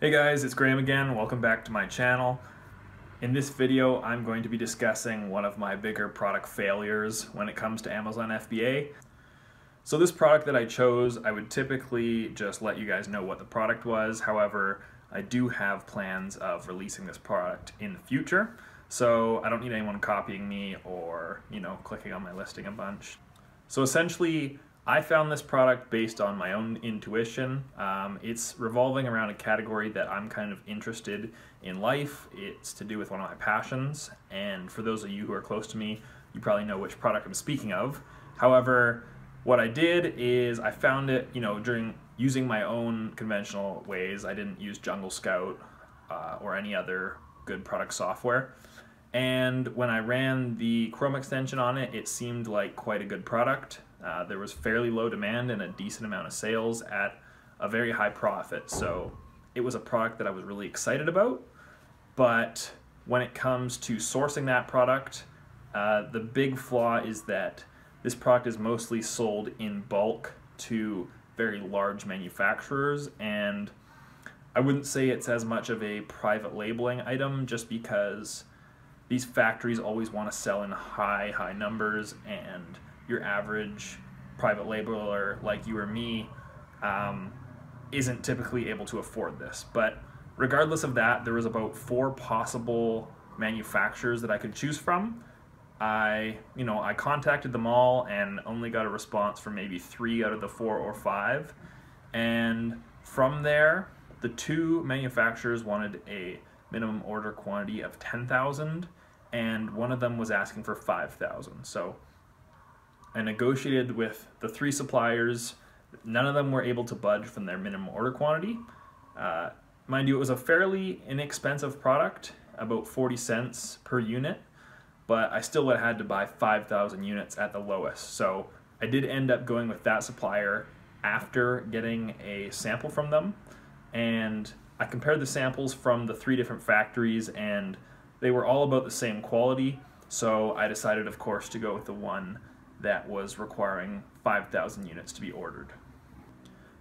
Hey guys, it's Graham again. Welcome back to my channel. In this video, I'm going to be discussing one of my bigger product failures when it comes to Amazon FBA. So this product that I chose, I would typically just let you guys know what the product was. However, I do have plans of releasing this product in the future. So I don't need anyone copying me or, clicking on my listing a bunch. So essentially, I found this product based on my own intuition. It's revolving around a category that I'm kind of interested in life. It's to do with one of my passions, and for those of you who are close to me, you probably know which product I'm speaking of. However, what I did is I found it, during using my own conventional ways. I didn't use Jungle Scout or any other good product software. And when I ran the Chrome extension on it, it seemed like quite a good product. There was fairly low demand and a decent amount of sales at a very high profit. So it was a product that I was really excited about. But when it comes to sourcing that product, the big flaw is that this product is mostly sold in bulk to very large manufacturers, and I wouldn't say it's as much of a private labeling item just because these factories always want to sell in high numbers, and your average private labeler like you or me isn't typically able to afford this. But regardless of that, there was about 4 possible manufacturers that I could choose from. I contacted them all and only got a response from maybe 3 out of the 4 or 5. And from there, the 2 manufacturers wanted a minimum order quantity of 10,000, and one of them was asking for 5,000. So I negotiated with the 3 suppliers. None of them were able to budge from their minimum order quantity. Mind you, it was a fairly inexpensive product, about 40 cents per unit, but I still would have had to buy 5,000 units at the lowest. So I did end up going with that supplier after getting a sample from them, and I compared the samples from the 3 different factories, and they were all about the same quality. So I decided, of course, to go with the one that was requiring 5,000 units to be ordered.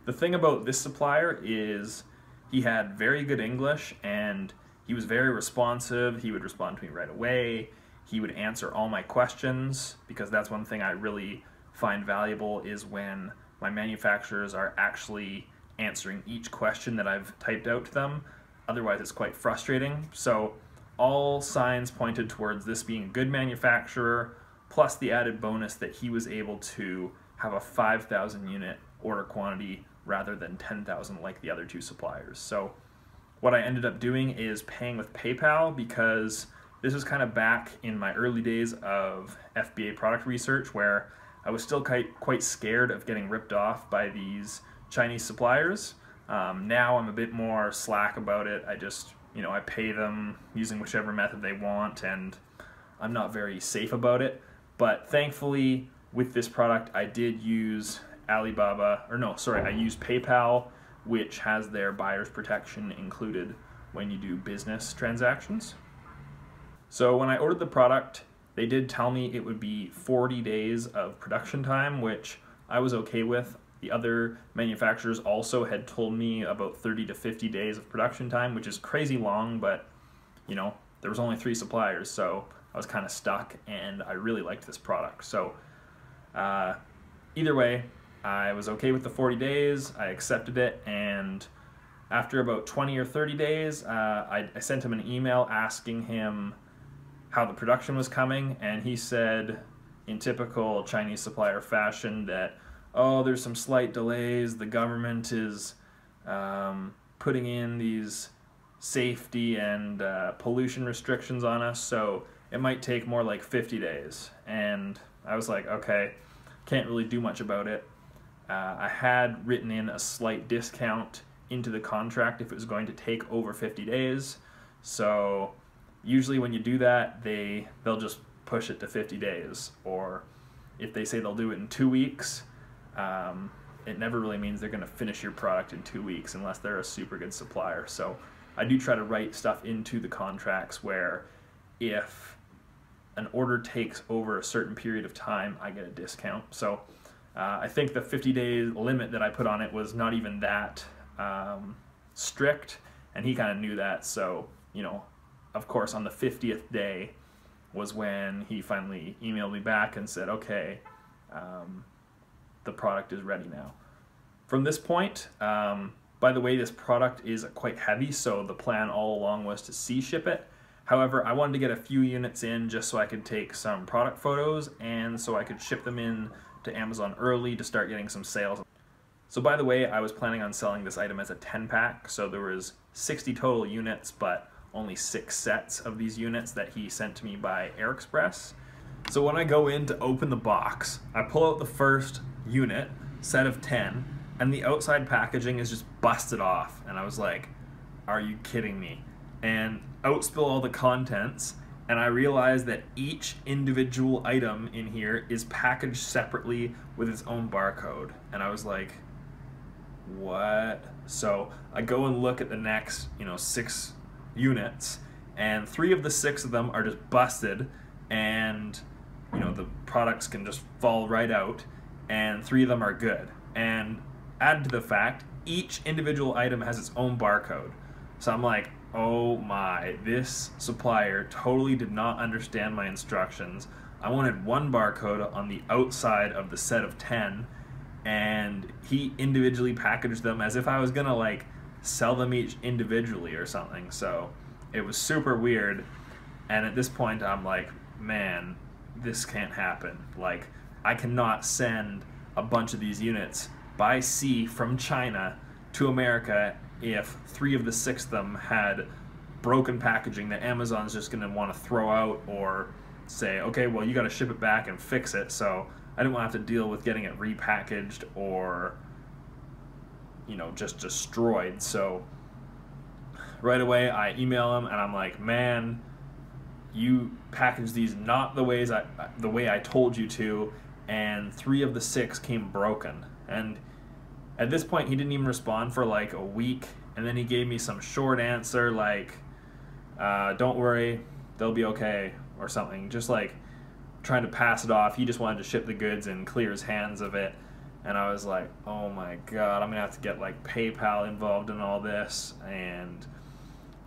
The thing about this supplier is he had very good English, and he was very responsive. He would respond to me right away. He would answer all my questions, because that's one thing I really find valuable, is when my manufacturers are actually answering each question that I've typed out to them. Otherwise, it's quite frustrating. So all signs pointed towards this being a good manufacturer, plus the added bonus that he was able to have a 5,000 unit order quantity rather than 10,000 like the other 2 suppliers. So what I ended up doing is paying with PayPal, because this was kind of back in my early days of FBA product research, where I was still quite scared of getting ripped off by these Chinese suppliers. Now I'm a bit more slack about it. I just, I pay them using whichever method they want, and I'm not very safe about it. But thankfully, with this product, I did use I used PayPal, which has their buyer's protection included when you do business transactions. So when I ordered the product, they did tell me it would be 40 days of production time, which I was okay with. The other manufacturers also had told me about 30 to 50 days of production time, which is crazy long, but there was only 3 suppliers, so I was kind of stuck, and I really liked this product. So either way, I was okay with the 40 days. I accepted it, and after about 20 or 30 days, I sent him an email asking him how the production was coming, and he said, in typical Chinese supplier fashion, that, oh, there's some slight delays, the government is putting in these safety and pollution restrictions on us, so it might take more like 50 days. And I was like, okay, can't really do much about it. I had written in a slight discount into the contract if it was going to take over 50 days. So usually when you do that, they'll just push it to 50 days. Or if they say they'll do it in 2 weeks, it never really means they're going to finish your product in 2 weeks unless they're a super good supplier. So I do try to write stuff into the contracts where if an order takes over a certain period of time, I get a discount. So I think the 50-day limit that I put on it was not even that strict, and he kind of knew that. So, you know, of course, on the 50th day was when he finally emailed me back and said, okay, the product is ready now. From this point, by the way, this product is quite heavy, so the plan all along was to sea ship it. However, I wanted to get a few units in just so I could take some product photos and so I could ship them in to Amazon early to start getting some sales. So by the way, I was planning on selling this item as a 10-pack, so there was 60 total units, but only 6 sets of these units that he sent to me by Air Express. So when I go in to open the box, I pull out the first unit, set of 10, and the outside packaging is just busted off. And I was like, are you kidding me? And out spill all the contents, and I realized that each individual item in here is packaged separately with its own barcode. And I was like, what? So I go and look at the next, 6 units, and 3 of the 6 of them are just busted, and the products can just fall right out, and 3 of them are good. And add to the fact, each individual item has its own barcode. So I'm like, oh my, this supplier totally did not understand my instructions. I wanted one barcode on the outside of the set of 10, and he individually packaged them as if I was gonna like sell them each individually or something. So it was super weird, and at this point I'm like, man, this can't happen. Like, I cannot send a bunch of these units by sea from China to America if 3 of the 6 of them had broken packaging that Amazon's just going to want to throw out or say, okay, well, you got to ship it back and fix it. So I didn't want to have to deal with getting it repackaged or, just destroyed. So right away I email him and I'm like, man, you packaged these not the way I told you to, and 3 of the 6 came broken. And at this point he didn't even respond for like a week, and then he gave me some short answer like, don't worry, they'll be okay, or something, just like trying to pass it off. He just wanted to ship the goods and clear his hands of it. And I was like, oh my god, I'm gonna have to get like PayPal involved in all this. And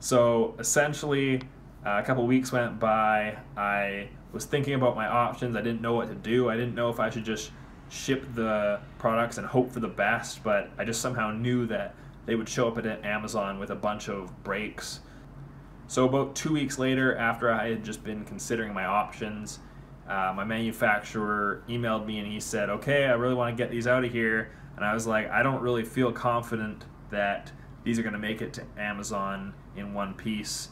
so essentially a couple weeks went by. I was thinking about my options. I didn't know what to do. I didn't know if I should just ship the products and hope for the best, but I just somehow knew that they would show up at Amazon with a bunch of breaks. So about 2 weeks later, after I had just been considering my options, my manufacturer emailed me and he said, okay, I really want to get these out of here. And I was like, I don't really feel confident that these are going to make it to Amazon in one piece.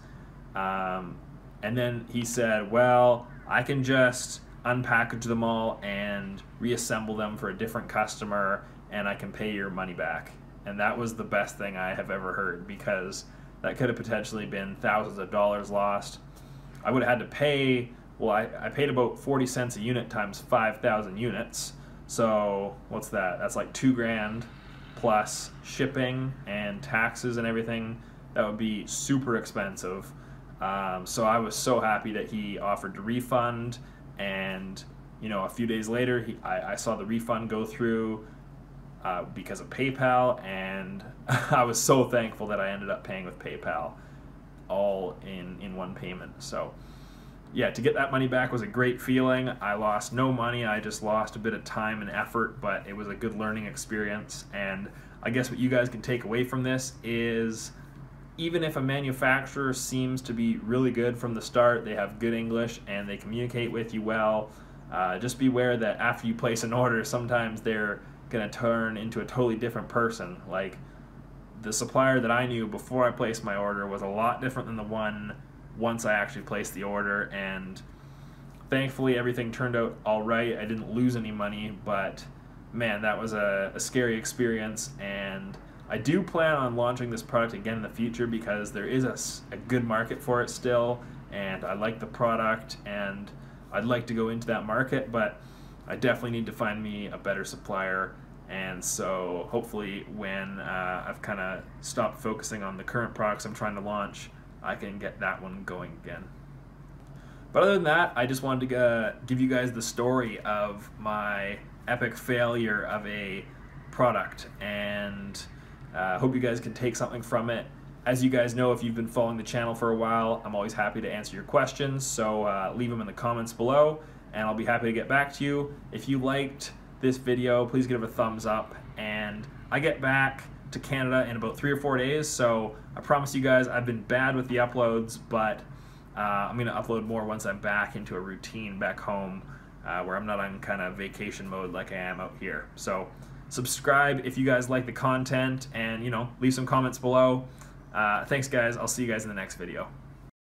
And then he said, well, I can just unpackage them all and reassemble them for a different customer, and I can pay your money back. And that was the best thing I have ever heard, because that could have potentially been thousands of dollars lost. I would have had to pay, well, I paid about 40 cents a unit times 5,000 units. So what's that? That's like $2,000 plus shipping and taxes and everything. That would be super expensive. So I was so happy that he offered to refund, and a few days later I saw the refund go through because of PayPal, and I was so thankful that I ended up paying with PayPal all in one payment. So yeah, to get that money back was a great feeling. I lost no money, I just lost a bit of time and effort, but it was a good learning experience. And I guess what you guys can take away from this is, even if a manufacturer seems to be really good from the start, they have good English and they communicate with you well, just beware that after you place an order, sometimes they're going to turn into a totally different person. Like, the supplier that I knew before I placed my order was a lot different than the one once I actually placed the order, and thankfully everything turned out all right. I didn't lose any money, but man, that was a scary experience. And I do plan on launching this product again in the future because there is a good market for it still, and I like the product and I'd like to go into that market, but I definitely need to find me a better supplier. And so hopefully when I've kind of stopped focusing on the current products I'm trying to launch, I can get that one going again. But other than that, I just wanted to give you guys the story of my epic failure of a product, and hope you guys can take something from it. As you guys know, if you've been following the channel for a while, I'm always happy to answer your questions, so leave them in the comments below, and I'll be happy to get back to you. If you liked this video, please give it a thumbs up, and I get back to Canada in about 3 or 4 days, so I promise you guys I've been bad with the uploads, but I'm going to upload more once I'm back into a routine back home where I'm not on kind of vacation mode like I am out here. So subscribe if you guys like the content, and leave some comments below. Thanks guys, I'll see you guys in the next video.